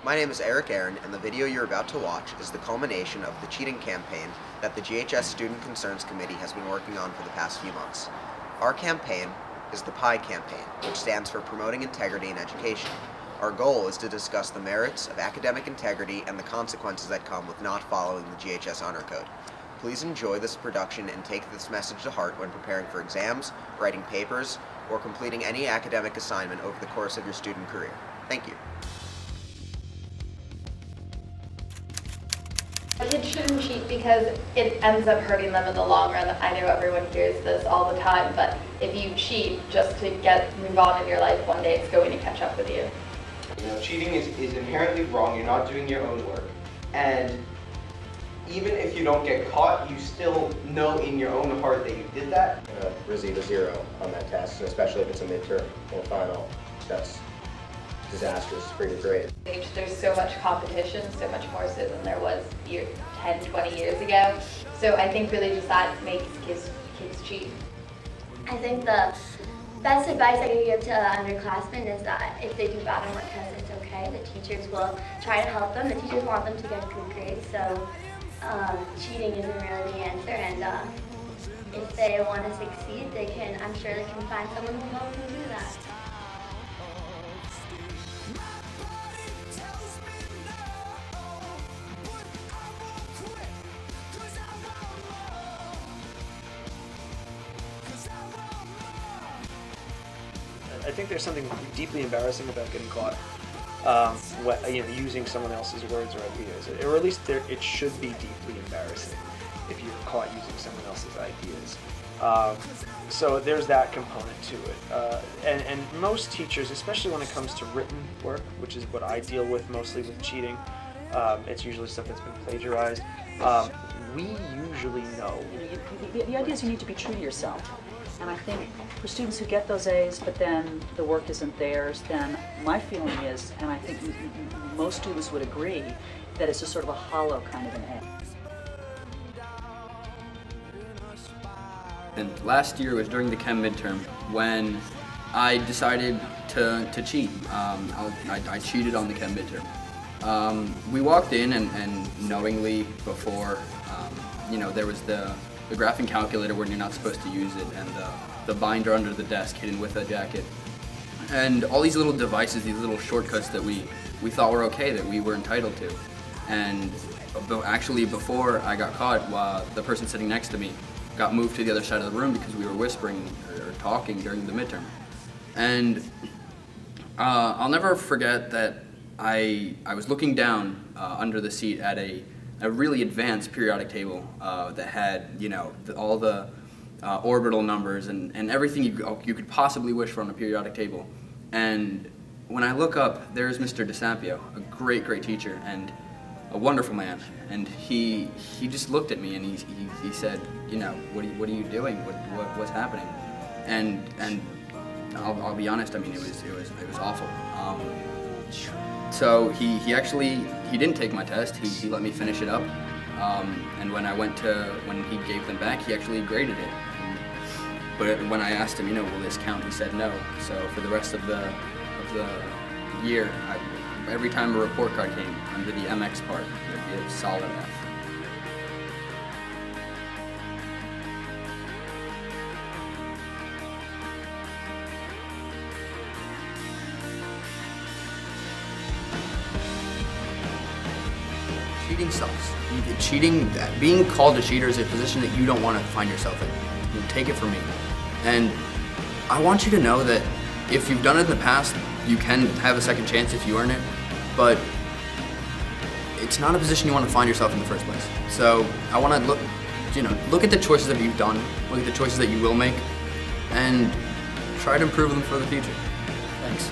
My name is Eric Aaron, and the video you're about to watch is the culmination of the cheating campaign that the GHS Student Concerns Committee has been working on for the past few months. Our campaign is the PIE campaign, which stands for Promoting Integrity in Education. Our goal is to discuss the merits of academic integrity and the consequences that come with not following the GHS Honor Code. Please enjoy this production and take this message to heart when preparing for exams, writing papers, or completing any academic assignment over the course of your student career. Thank you. Kids shouldn't cheat because it ends up hurting them in the long run. I know everyone hears this all the time, but if you cheat just to move on in your life, one day it's going to catch up with you. You know, cheating is inherently wrong. You're not doing your own work. And even if you don't get caught, you still know in your own heart that you did that. Receive a 0 on that test, and especially if it's a midterm or final. That's disastrous for your grade. There's so much competition, so much more so than there was 10, 20 years ago. So I think really just that makes kids cheat. I think the best advice I can give to underclassmen is that if they do bad on work tests, it's okay. The teachers will try to help them. The teachers want them to get good grades, so cheating isn't really the answer. And if they want to succeed, I'm sure they can find someone who will help them do that. I think there's something deeply embarrassing about getting caught using someone else's words or ideas, or at least it should be deeply embarrassing if you're caught using someone else's ideas. So there's that component to it. And most teachers, especially when it comes to written work, which is what I deal with mostly with cheating, it's usually stuff that's been plagiarized, we usually know. The idea is you need to be true to yourself. And I think for students who get those A's, but then the work isn't theirs, then my feeling is, and I think most students would agree, that it's just sort of a hollow kind of an A. And last year was during the chem midterm when I decided to cheat. I cheated on the chem midterm. We walked in and knowingly before, there was the graphing calculator when you're not supposed to use it, and the binder under the desk hidden with a jacket. And all these little devices, these little shortcuts that we thought were okay, that we were entitled to. And actually before I got caught, the person sitting next to me got moved to the other side of the room because we were whispering or talking during the midterm. And I'll never forget that I was looking down under the seat at a really advanced periodic table that had, all the orbital numbers and everything you could possibly wish for on a periodic table. And when I look up, there's Mr. DeSampio, a great teacher and a wonderful man. And he just looked at me and he said, what are you doing? What's happening? And I'll be honest. I mean, it was awful. So he didn't take my test. He let me finish it up, and when he gave them back, he actually graded it. But when I asked him, will this count? He said no. So for the rest of the year, every time a report card came under the MX part, it would be a solid F. Cheating sucks. Being called a cheater is a position that you don't want to find yourself in. Take it from me. And I want you to know that if you've done it in the past, you can have a second chance if you earn it, but it's not a position you want to find yourself in the first place. So I want to look at the choices that you've done, look at the choices that you will make, and try to improve them for the future. Thanks.